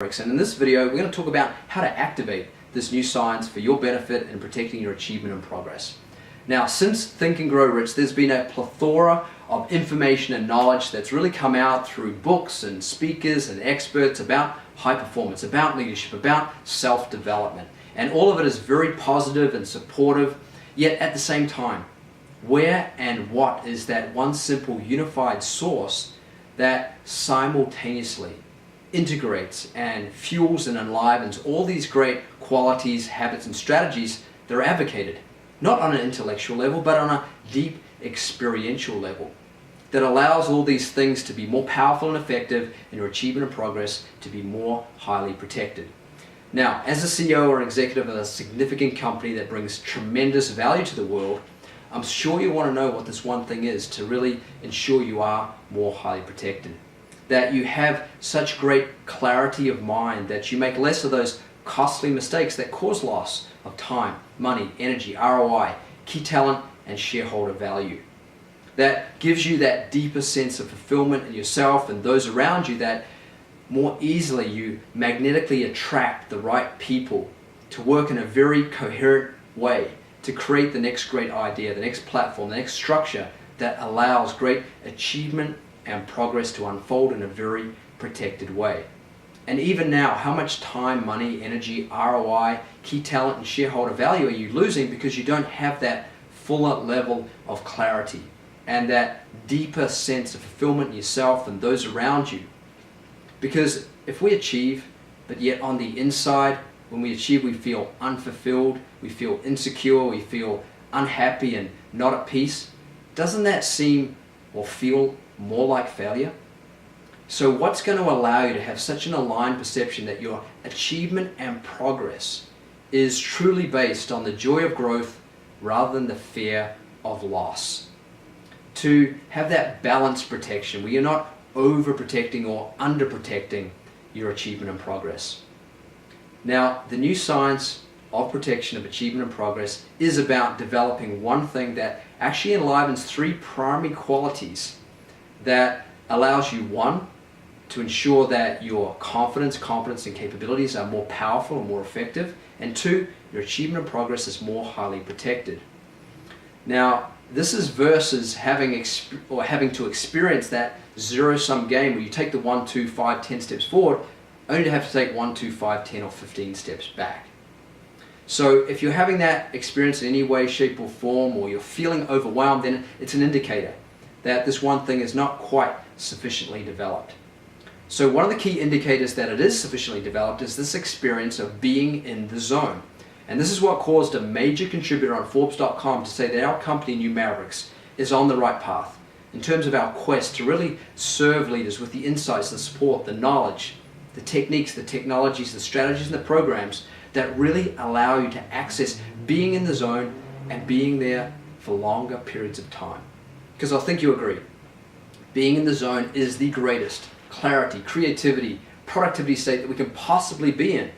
Mavericks, and in this video we're going to talk about how to activate this new science for your benefit in protecting your achievement and progress. Now, since Think and Grow Rich, there's been a plethora of information and knowledge that's really come out through books and speakers and experts about high performance, about leadership, about self-development, and all of it is very positive and supportive. Yet at the same time, where and what is that one simple unified source that simultaneously integrates and fuels and enlivens all these great qualities, habits, and strategies that are advocated, not on an intellectual level, but on a deep experiential level, that allows all these things to be more powerful and effective and your achievement and progress to be more highly protected. Now, as a CEO or executive of a significant company that brings tremendous value to the world, I'm sure you want to know what this one thing is to really ensure you are more highly protected. That you have such great clarity of mind, that you make less of those costly mistakes that cause loss of time, money, energy, ROI, key talent, and shareholder value. That gives you that deeper sense of fulfillment in yourself and those around you, that more easily you magnetically attract the right people to work in a very coherent way to create the next great idea, the next platform, the next structure that allows great achievement and progress to unfold in a very protected way. And even now, how much time, money, energy, ROI, key talent, and shareholder value are you losing because you don't have that fuller level of clarity and that deeper sense of fulfillment in yourself and those around you? Because if we achieve, but yet on the inside, when we achieve, we feel unfulfilled, we feel insecure, we feel unhappy and not at peace, doesn't that seem or feel more like failure? So what's going to allow you to have such an aligned perception that your achievement and progress is truly based on the joy of growth rather than the fear of loss? To have that balanced protection where you're not overprotecting or underprotecting your achievement and progress. Now, the new science of protection of achievement and progress is about developing one thing that actually enlivens three primary qualities that allows you, one, to ensure that your confidence, competence, and capabilities are more powerful and more effective, and two, your achievement and progress is more highly protected. Now, this is versus having to experience that zero-sum game where you take the 1, 2, 5, 10 steps forward, only to have to take 1, 2, 5, 10, or 15 steps back. So if you're having that experience in any way, shape, or form, or you're feeling overwhelmed, then it's an indicator that this one thing is not quite sufficiently developed. So one of the key indicators that it is sufficiently developed is this experience of being in the zone. And this is what caused a major contributor on Forbes.com to say that our company, New Mavericks, is on the right path in terms of our quest to really serve leaders with the insights, the support, the knowledge, the techniques, the technologies, the strategies, and the programs that really allow you to access being in the zone and being there for longer periods of time. Because I think you agree, being in the zone is the greatest clarity, creativity, productivity state that we can possibly be in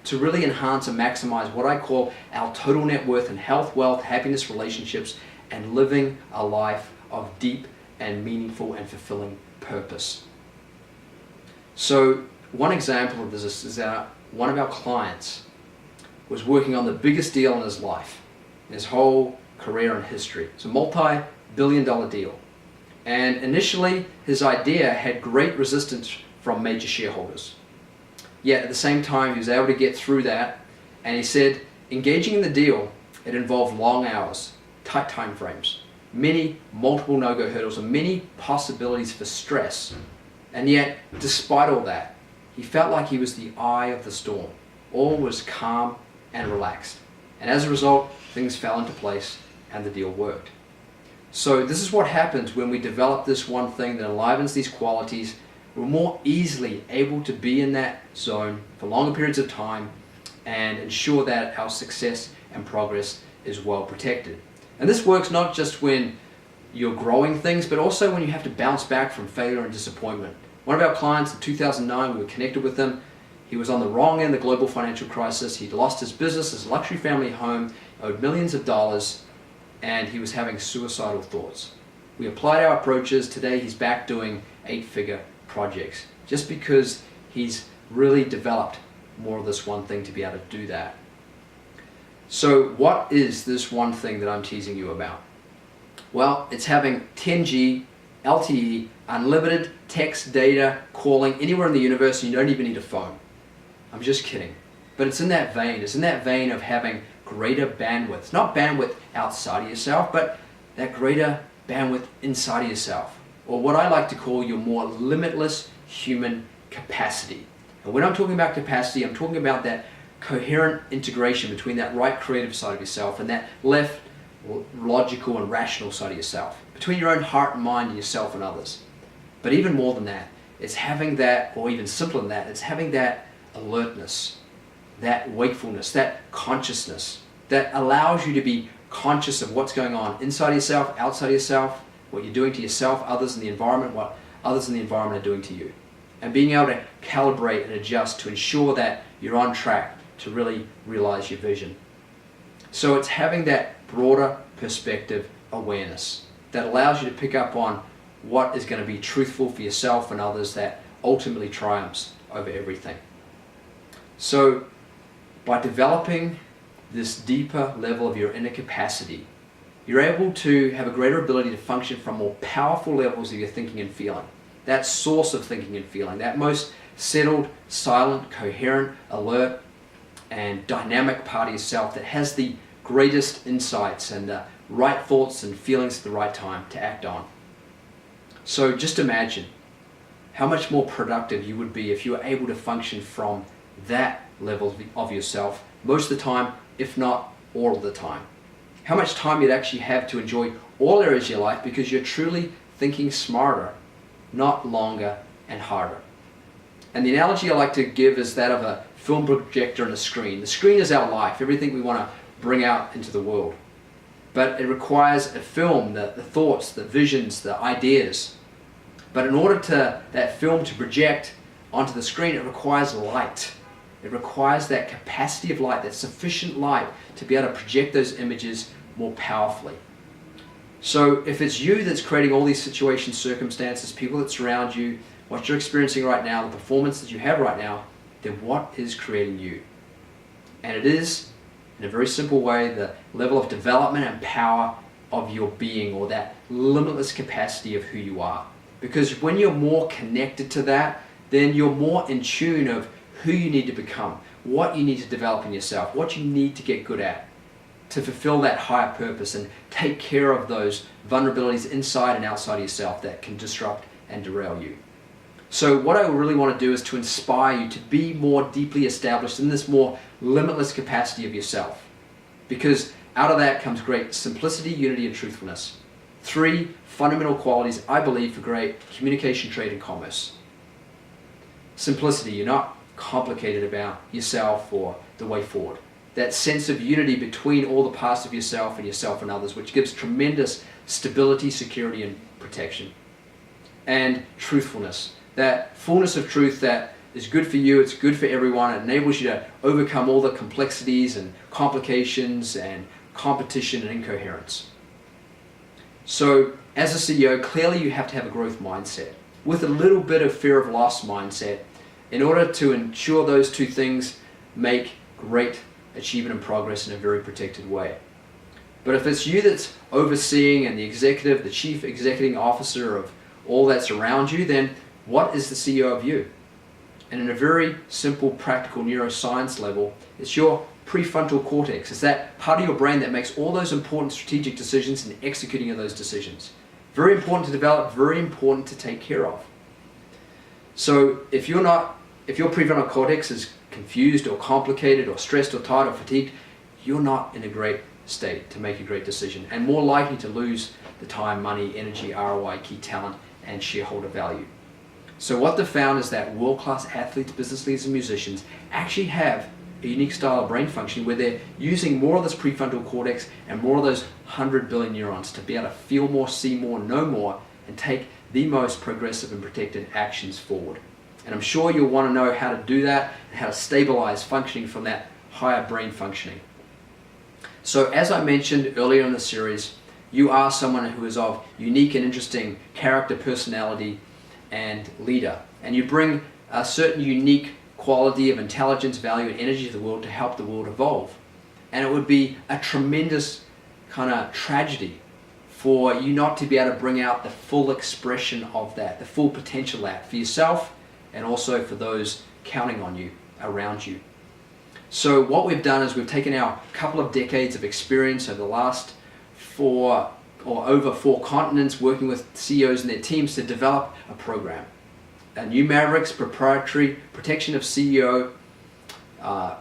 to really enhance and maximize what I call our total net worth and health, wealth, happiness, relationships, and living a life of deep and meaningful and fulfilling purpose. So one example of this is that one of our clients was working on the biggest deal in his life, in his whole career and history. It's a multi-billion-dollar deal. And initially, his idea had great resistance from major shareholders. Yet at the same time, he was able to get through that. And he said, engaging in the deal, it involved long hours, tight time frames, multiple no-go hurdles, and many possibilities for stress. And yet, despite all that, he felt like he was the eye of the storm. All was calm and relaxed. And as a result, things fell into place and the deal worked. So this is what happens when we develop this one thing that enlivens these qualities. We're more easily able to be in that zone for longer periods of time and ensure that our success and progress is well protected. And this works not just when you're growing things, but also when you have to bounce back from failure and disappointment. One of our clients in 2009, we were connected with him. He was on the wrong end of the global financial crisis. He'd lost his business, his luxury family home, owed millions of dollars, and he was having suicidal thoughts. We applied our approaches. Today he's back doing 8-figure projects just because he's really developed more of this one thing to be able to do that. So what is this one thing that I'm teasing you about? Well, it's having 10G LTE, unlimited text, data, calling anywhere in the universe, and you don't even need a phone. I'm just kidding. But it's in that vein. It's in that vein of having greater bandwidth. Not bandwidth outside of yourself, but that greater bandwidth inside of yourself. Or what I like to call your more limitless human capacity. And when I'm talking about capacity, I'm talking about that coherent integration between that right creative side of yourself and that left logical and rational side of yourself. Between your own heart and mind and yourself and others. But even more than that, it's having that, or even simpler than that, it's having that alertness, that wakefulness, that consciousness that allows you to be conscious of what's going on inside yourself, outside yourself, what you're doing to yourself, others in the environment, what others in the environment are doing to you. And being able to calibrate and adjust to ensure that you're on track to really realize your vision. So it's having that broader perspective awareness that allows you to pick up on what is going to be truthful for yourself and others that ultimately triumphs over everything. So by developing this deeper level of your inner capacity, you're able to have a greater ability to function from more powerful levels of your thinking and feeling. That source of thinking and feeling, that most settled, silent, coherent, alert, and dynamic part of yourself that has the greatest insights and the right thoughts and feelings at the right time to act on. So just imagine how much more productive you would be if you were able to function from that level of yourself most of the time, if not all of the time. How much time you'd actually have to enjoy all areas of your life because you're truly thinking smarter, not longer and harder. And the analogy I like to give is that of a film projector and a screen. The screen is our life, everything we want to bring out into the world. But it requires a film, the thoughts, the visions, the ideas. But in order to that film to project onto the screen, it requires light. It requires that capacity of light, that sufficient light to be able to project those images more powerfully. So if it's you that's creating all these situations, circumstances, people that surround you, what you're experiencing right now, the performance that you have right now, then what is creating you? And it is, in a very simple way, the level of development and power of your being, or that limitless capacity of who you are. Because when you're more connected to that, then you're more in tune of who you need to become, what you need to develop in yourself, what you need to get good at to fulfill that higher purpose and take care of those vulnerabilities inside and outside of yourself that can disrupt and derail you. So what I really want to do is to inspire you to be more deeply established in this more limitless capacity of yourself. Because out of that comes great simplicity, unity, and truthfulness. 3 fundamental qualities, I believe, for great communication, trade, and commerce. Simplicity, you're not complicated about yourself or the way forward. That sense of unity between all the parts of yourself and others, which gives tremendous stability, security, and protection. And truthfulness, that fullness of truth that is good for you, it's good for everyone, it enables you to overcome all the complexities and complications and competition and incoherence. So as a CEO, clearly you have to have a growth mindset with a little bit of fear of loss mindset in order to ensure those 2 things make great achievement and progress in a very protected way. But if it's you that's overseeing and the executive, the chief executing officer of all that's around you, then what is the CEO of you? And in a very simple, practical neuroscience level, it's your prefrontal cortex. It's that part of your brain that makes all those important strategic decisions and executing of those decisions. Very important to develop, very important to take care of. So if your prefrontal cortex is confused or complicated or stressed or tired or fatigued, you're not in a great state to make a great decision and more likely to lose the time, money, energy, ROI, key talent, and shareholder value. So what they've found is that world-class athletes, business leaders, and musicians actually have a unique style of brain function where they're using more of this prefrontal cortex and more of those 100 billion neurons to be able to feel more, see more, know more, and take the most progressive and protected actions forward. And I'm sure you'll want to know how to do that and how to stabilize functioning from that higher brain functioning. So as I mentioned earlier in the series, you are someone who is of unique and interesting character, personality, and leader. And you bring certain unique quality of intelligence, value, and energy to the world to help the world evolve. And it would be a tremendous kind of tragedy for you not to be able to bring out the full expression of that, the full potential of that for yourself and also for those counting on you, around you. So what we've done is we've taken our couple of decades of experience over the last over four continents, working with CEOs and their teams to develop a program. A new Mavericks proprietary protection of CEO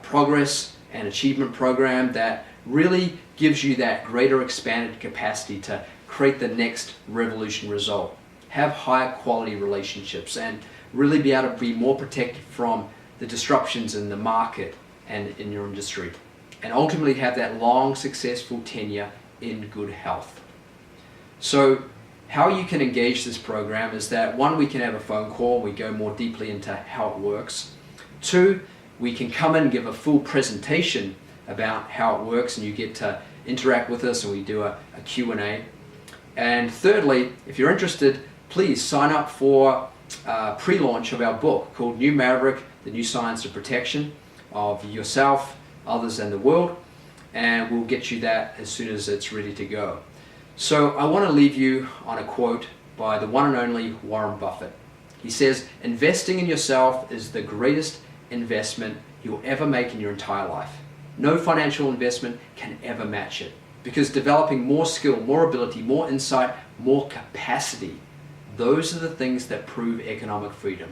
progress and achievement program that really gives you that greater expanded capacity to create the next revolution result, have higher quality relationships, and really be able to be more protected from the disruptions in the market and in your industry, and ultimately have that long successful tenure in good health. So how you can engage this program is that, one, we can have a phone call, we go more deeply into how it works. Two, we can come in and give a full presentation about how it works, and you get to interact with us, and we do a Q&A. And thirdly, if you're interested, please sign up for a pre-launch of our book called New Maverick, The New Science of Protection of Yourself, Others, and the World, and we'll get you that as soon as it's ready to go. So I want to leave you on a quote by the one and only Warren Buffett. He says, "Investing in yourself is the greatest investment you'll ever make in your entire life. No financial investment can ever match it, because developing more skill, more ability, more insight, more capacity, those are the things that prove economic freedom.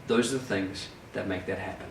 Those are the things that make that happen."